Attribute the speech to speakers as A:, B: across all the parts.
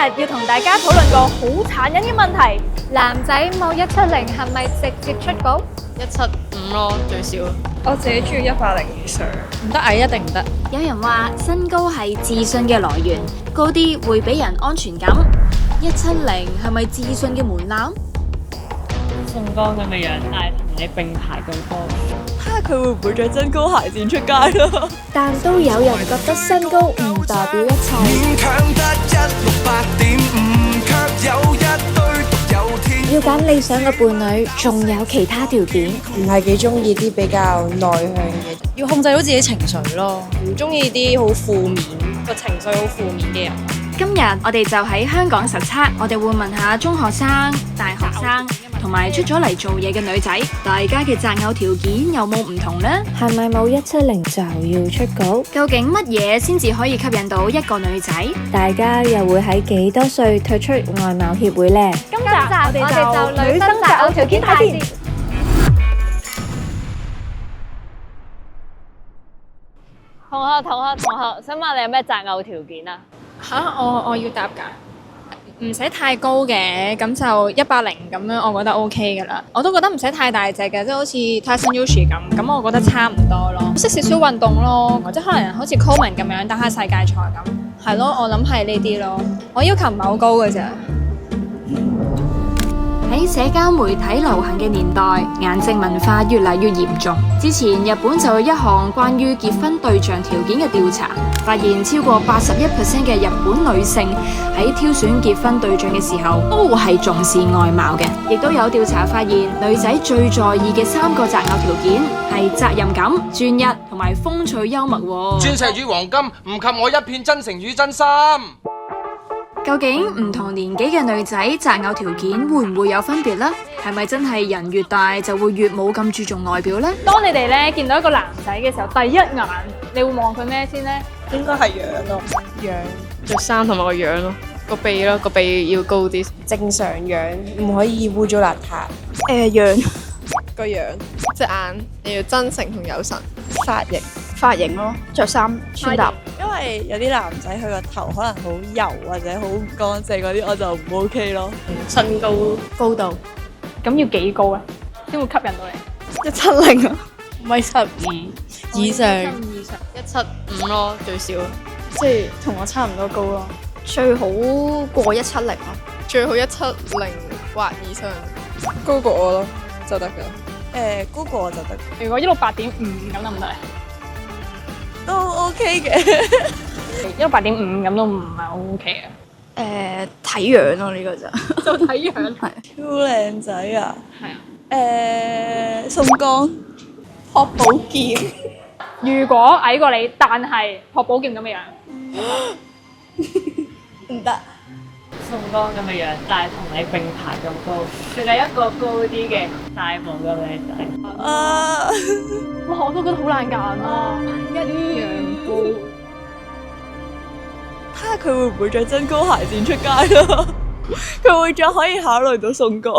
A: 日要同大家討論個好殘忍嘅問題：
B: 男仔冇170係咪直接出局
C: 175咯，最少。
D: 我自己中意180以上，
C: 唔得矮一定唔得。
E: 有人話身高係自信嘅來源，高啲會俾人安全感。170係咪自信嘅門檻？
F: 宋江咁嘅樣，但係同你並排咁高。
D: 睇下佢會唔會着增高鞋墊出街咯。
B: 但都有人覺得身高唔代表一切。
G: 勉強得168.5，卻有一堆獨有天。
B: 要揀理想嘅伴侶，仲有其他條件。
H: 唔係幾中意啲比較內向嘅，
C: 要控制到自己情緒咯，唔中意啲好負面個情緒好負面嘅人。
E: 今日我哋就喺香港實測，我哋會問下中學生、大學生同埋出咗嚟做嘢嘅女仔，大家嘅擇偶條件有冇唔同呢？
B: 係咪冇170就要出局？
E: 究竟乜嘢先至可以吸引到一個女仔？
B: 大家又會喺幾多歲退出外貌協會呢？
A: 今集我哋就女生擇偶條件睇先。同學，想問你有咩擇偶條件啊？
C: 我要答㗎，唔使太高嘅，咁就180咁樣，我覺得 OK 㗎啦。我都覺得唔使太大隻嘅，即係好似 Tyson Yoshi 咁我覺得差唔多咯。識少少運動咯，或者可能好似 Coleman 咁樣打下世界賽咁，係咯，我諗係呢啲咯。我要求唔係好高嘅啫。
E: 喺社交媒體流行嘅年代，顏值文化越嚟越嚴重。之前日本就有一項關於結婚對象條件嘅調查，發現超過81% 嘅日本女性喺挑選結婚對象嘅時候，都係重視外貌嘅。亦都有調查發現，女仔最在意嘅3個擇偶條件係責任感、專一同埋風趣幽默。
I: 鑽石與黃金唔及我一片真誠與真心。
E: 究竟唔同年紀嘅女仔擇偶條件會唔會有分別呢？係咪真係人越大就會越冇咁注重外表呢？
A: 當你哋咧見到一個男仔嘅時候，第一眼你會望佢咩先呢？
D: 應該係樣咯，
C: 樣着衫同埋個樣咯，個鼻咯，個鼻要高啲。
H: 正常樣，唔可以污糟邋遢。
D: 樣
C: 個樣，隻眼你要真誠同有神。
D: 髮型咯，着衫穿搭。因為有啲男仔佢個頭可能好油或者好唔乾淨嗰啲，我就唔 OK 咯。
C: 身高高度，
A: 咁要幾高咧，先會吸引到你
D: 170啊
C: 1.75以上，175咯最少，
D: 即係同我差唔多高咯。最好過170咯，
C: 最好170或以上，
D: 高過我咯就得㗎。高過我就得。
A: 如果168.5咁得唔得咧？
D: 都 OK 嘅。
A: 168.5咁都唔係好 OK 嘅。
D: 睇樣咯呢個就
A: 就睇樣。
D: 係超靚仔啊！
A: 係啊。
D: 宋江朴寶劍，
A: 如果矮過你，但係朴寶劍咁嘅樣，
D: 唔得。
F: 宋江咁嘅樣，但係同你並排咁高，仲有一個高啲嘅大帽嘅靚仔。
D: 啊！
A: 哇！我都覺得好難揀啊，一樣高。
D: 睇下佢會唔會着增高鞋墊出街咯？佢會着可以考慮到宋江。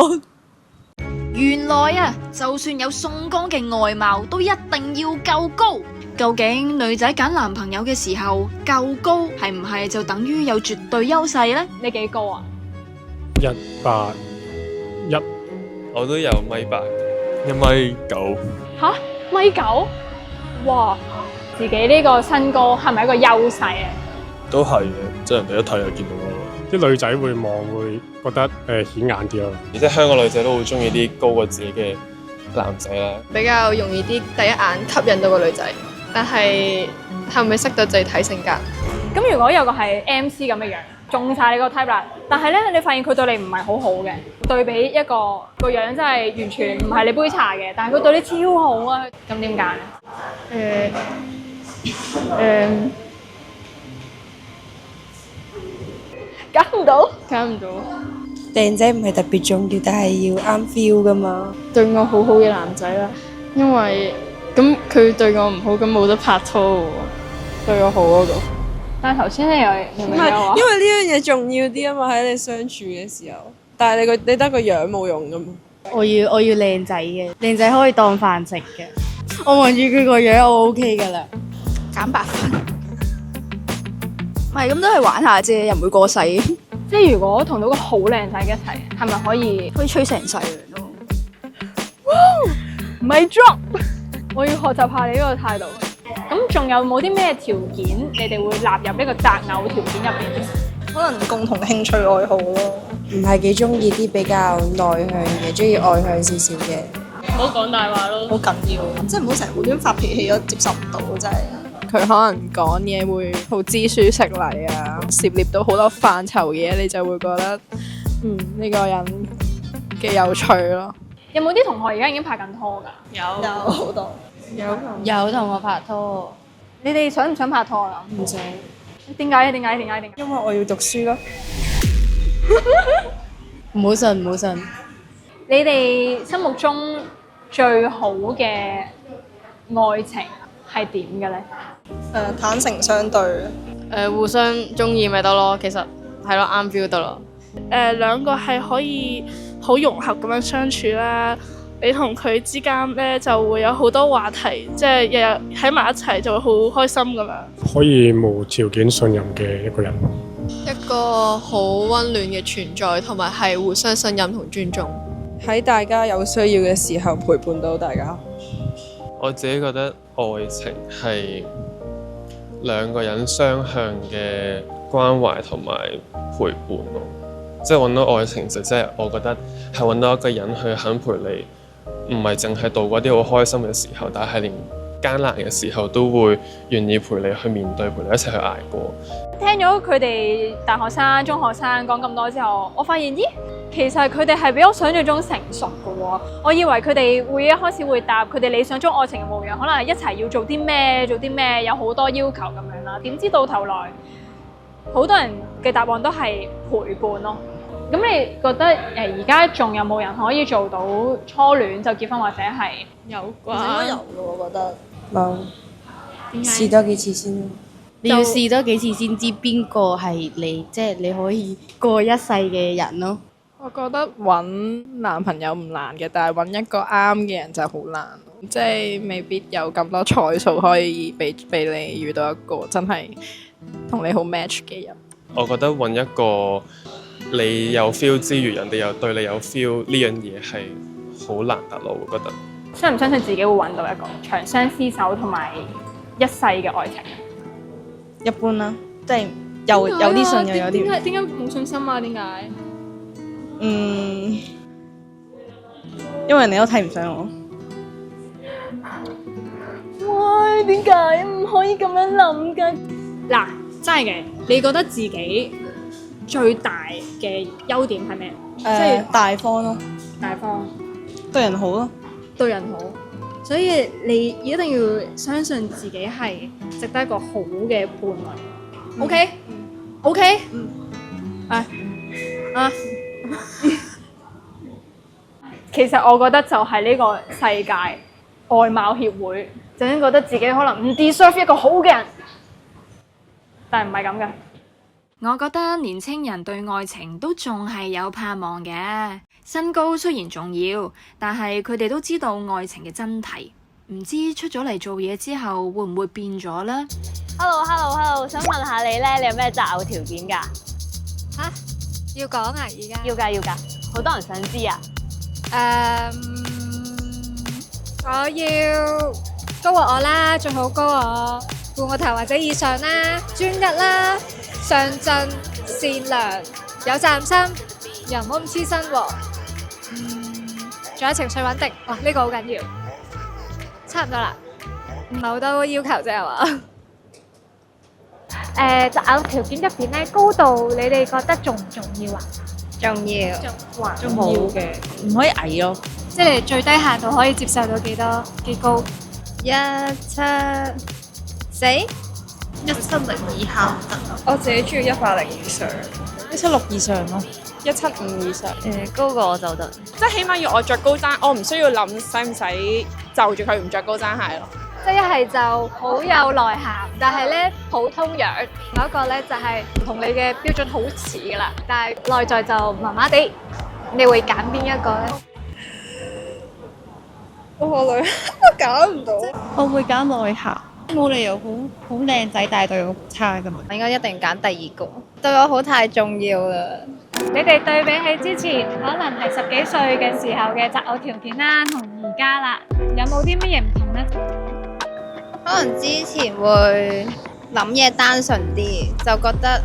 E: 原來啊，就算有宋江嘅外貌，都一定要夠高。究竟女仔揀男朋友嘅時候，夠高係唔係就等於有絕對優勢呢？
A: 你幾高啊
J: ？181，
K: 我都有1米8，1米9。
A: 吓？1.9？哇！自己呢個身高係咪一個優勢啊？
K: 都係嘅，即係人哋一睇就見到咯。
J: 啲女仔會望會覺得顯眼啲咯。
K: 而且香港女仔都好中意啲高過自己嘅男仔啦，
C: 比較容易啲第一眼吸引到個女仔。但係係咪識到就係睇性格？
A: 咁如果有個係 MC 咁嘅樣，中晒你個 type 啦，但係咧你發現佢對你唔係好好嘅，對比一個樣真係完全唔係你杯茶嘅，但係佢對你超好啊，咁點揀？揀唔到。
H: 靚仔唔係特別重要，但係要啱 feel 噶嘛。
C: 對我好好嘅男仔啦，因為咁佢對我唔好，咁冇得拍拖喎。對我好嗰個。
A: 但係頭先你又唔係話，
D: 因為呢樣嘢重要啲啊嘛，喺你相處嘅時候。但係你得個樣冇用噶嘛。
H: 我要靚仔嘅，靚仔可以當飯食嘅。我望住佢個樣，我 OK 噶啦。
D: 減8分。唔係咁都係玩下啫，又唔會過世，
A: 即係如果同到個好靚仔一齊，係咪可以
D: 可以吹成世嘅都。
A: 唔係 drop？我要學習下你呢個態度。咁仲有冇啲咩條件你哋會納入呢個擇偶條件入邊？
D: 可能共同興趣愛好咯。
H: 唔係幾中意啲比較內向嘅，中意外向少少嘅。
F: 唔好講大話咯，
D: 好緊要，即係唔好成日胡亂發脾氣咯，接受唔到真係。
L: 佢可能講嘢會好知書識禮啊，涉獵到好多範疇嘅嘢，你就會覺得呢個人幾有趣咯。
A: 有冇啲同學而家已經拍緊拖㗎？
F: 有
D: 好多。
F: 有同學拍拖，
A: 你哋想唔想拍拖啊？
H: 唔想，
A: 點解？
H: 因為我要讀書咯。
F: 唔好信唔好信。
A: 你哋心目中最好嘅愛情係點嘅咧？
D: 坦誠相對。
F: 互相中意咪得咯，其實係咯，啱 feel 得咯。
L: 兩個係可以好融合咁樣相處啦。你同佢之間咧就會有好多話題，即係日日喺埋一齊就會好開心咁樣。
J: 可以無條件信任嘅一個人。
M: 一個好溫暖嘅存在，同埋係互相信任同尊重。
H: 喺大家有需要嘅時候陪伴到大家。
K: 我自己覺得愛情係兩個人雙向嘅關懷同埋陪伴咯。即係揾到愛情就即係我覺得係揾到一個人去肯陪你，唔係淨係度過啲好開心嘅時候，但係連艱難嘅時候都會願意陪你去面對，陪你一齊去捱過。
A: 聽咗佢哋大學生、中學生講咁多之後，我發現咦，其實佢哋係比我想象中成熟嘅喎。我以為佢哋會一開始會答佢哋理想中愛情嘅模樣，可能係一齊要做啲咩，有好多要求咁樣啦。點知到頭來，好多人嘅答案都係陪伴咯。咁你覺得而家仲有冇人可以做到初戀就結婚，或者係
F: 有
D: 應該有嘅，我覺得。
H: 冇。試多幾次先。
F: 你要試多幾次先知邊個係你，即係你可以過一世嘅人咯。
L: 我覺得揾男朋友唔難嘅，但係揾一個啱嘅人就好難，即係未必有咁多彩數可以俾你遇到一個真係同你好 match 嘅人。
K: 我覺得揾一個你有 feel 之餘，人哋又對你有 feel 呢樣嘢係好難得咯，我覺得。
A: 相唔相信自己會揾到一個長相廝守同埋一世嘅愛情？
D: 一般啦，即係有啲信又有啲。
A: 點解冇信心啊？點解？
D: 因為人哋都睇唔上我。
A: 喂，點解唔可以咁樣諗㗎？嗱，真係嘅，你覺得自己最大嘅優點係咩？即係
D: 大方咯，
A: 大方，
D: 對人好咯，
A: 對人好。所以你一定要相信自己係值得一個好嘅伴侶。OK？其實我覺得就係呢個世界外貌協會，就已經覺得自己可能唔 deserve 一個好嘅人，但係唔係咁嘅。
E: 我覺得年青人對愛情都仲係有盼望嘅。身高雖然重要，但係佢哋都知道愛情嘅真諦。唔知出咗嚟做嘢之後會唔會變咗呢？
N: Hello， 想問下你咧，你有咩擇偶條件㗎？
C: 嚇？要講啊？而家？
N: 要㗎，好多人想知啊。
C: 我要高過我啦，最好高過我半個頭或者以上啦，專一啦，上進、善良、有責任心，又唔好咁黐身喎。仲有情緒穩定，哇！呢個好緊要。差唔多啦，唔係好多要求啫係嘛？
N: 擇偶條件入邊咧，高度你哋覺得重唔重要啊？
C: 重要，
N: 重要嘅，唔可以矮咯。
C: 即係你最低限度可以接受到幾多？幾高？174，
D: 170以下唔得。
L: 我自己中意180以上
D: ，176以上咯
L: ，175以上。
N: 高過我就得。
L: 即係起碼要我着高踭，我唔需要諗使唔使就住佢唔着高踭鞋咯。
C: 即係一係就好有內涵，但係咧普通樣；有一個咧就係同你嘅標準好似噶啦，但係內在就麻麻地。你會揀邊一個咧？
L: 我揀唔到。
D: 我會揀內涵，
O: 冇理由好靚仔，但係對我差噶嘛。
P: 應該一定揀第二個，對我好太重要啦。
N: 你哋對比起之前可能係10幾歲嘅時候嘅擇偶條件啦，同而家啦，有冇啲乜嘢唔同呢？
P: 可能之前會諗嘢單純啲，就覺得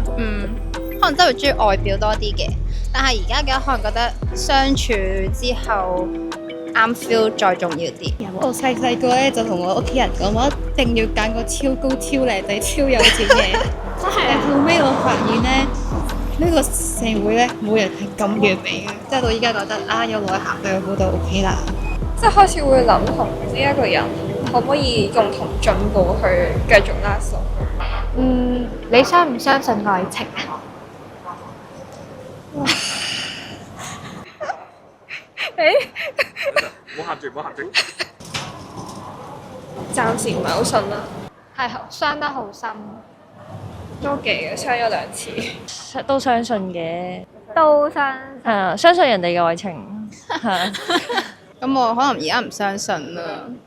P: 可能真係會中意外表多啲嘅。但係而家嘅可能覺得相處之後啱 feel 再重要啲。
O: 我細個咧就同我屋企人講，我一定要揀個超高、超靚仔、超有錢嘅。但後尾我發現咧，呢個社會咧冇人係咁完美嘅，即係到依家覺得有內涵對我好就 OK 啦。
L: 即係開始會諗同呢一個人可唔可以共同進步去繼續拉手。
N: 你相唔相信愛情啊？
J: 唔好喊住，唔好喊住。
L: 暫時唔係好信啦，
N: 係傷得好深，
L: 都幾嘅，傷咗2次。
F: 都相信嘅，
N: 都相
F: 相信人哋嘅愛情。
P: 咁我可能而家唔相信啦。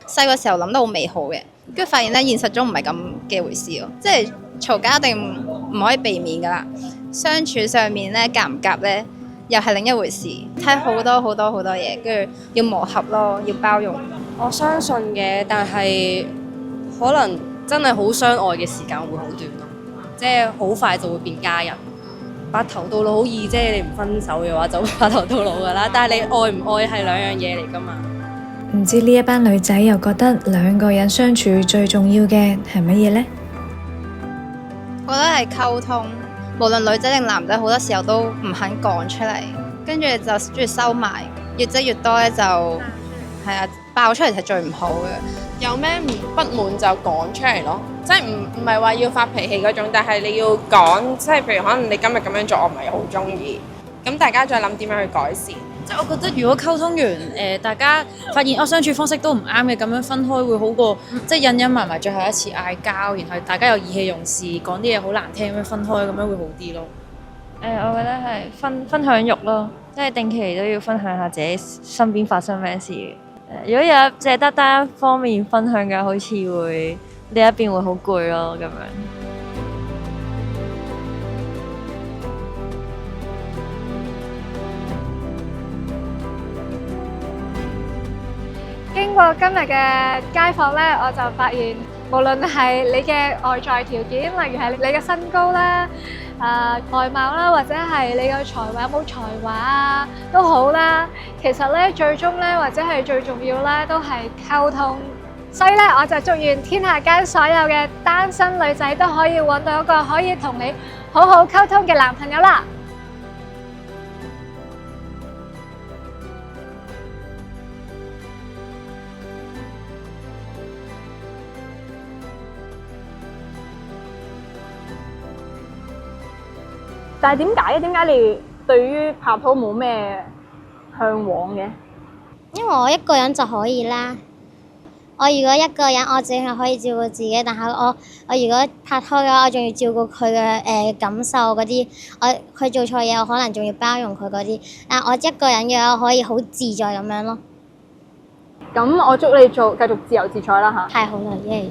P: 細個時候諗得好美好嘅，跟住發現咧現實中唔係咁嘅回事咯。即係嘈交一定唔可以避免噶啦，相處上面咧夾唔夾咧又係另一回事，睇好多嘢，跟住要磨合咯，要包容。
Q: 我相信嘅，但係可能真係好相愛嘅時間會好短咯，即係好快就會變家人。白頭到老好易啫，你唔分手嘅話就白頭到老噶啦。但係你愛唔愛係兩樣嘢嚟噶嘛。
B: 唔知呢一班女仔又覺得兩個人相處最重要嘅係乜嘢呢？
P: 我覺得係溝通，無論女仔定男仔，好多時候都唔肯講出嚟，跟住就中意收埋，越積越多咧就係啊，爆出嚟係最唔好嘅。
L: 有咩不滿就講出嚟咯，即係唔係話要發脾氣嗰種，但係你要講，即係譬如可能你今日咁樣做，我唔係好中意，咁大家再諗點樣去改善。
Q: 即係我覺得如果溝通完，大家發現相處方式都唔啱嘅，咁樣分開會好過，即係隱隱埋埋最後一次嗌交，然後大家又意氣用事，講啲嘢好難聽咁樣分開，咁樣會好啲咯。
F: 我覺得係分享欲咯，即係定期都要分享下自己身邊發生咩事。如果有淨係得單方面分享嘅，好似會呢一邊會好攰咯咁樣。
N: 經過今日嘅街訪咧，我就發現，無論係你嘅外在條件，例如係你嘅身高啦、外貌啦，或者係你嘅才華有冇才華啊，都好啦。其實咧，最終咧，或者係最重要咧，都係溝通。所以咧，我就祝願天下間所有嘅單身女仔都可以揾到一個可以同你好好溝通嘅男朋友啦。
A: 但係點解？點解你對於拍拖冇咩向往嘅？
R: 因為我一個人就可以啦。我如果一個人，我淨係可以照顧自己，但係我如果拍拖嘅話，我仲要照顧佢嘅感受嗰啲。佢做錯嘢，我可能仲要包容佢嗰啲。但我一個人嘅話，我可以好自在咁樣咯。
A: 咁我祝你繼續自由自在啦嚇！
R: 太好啦，耶！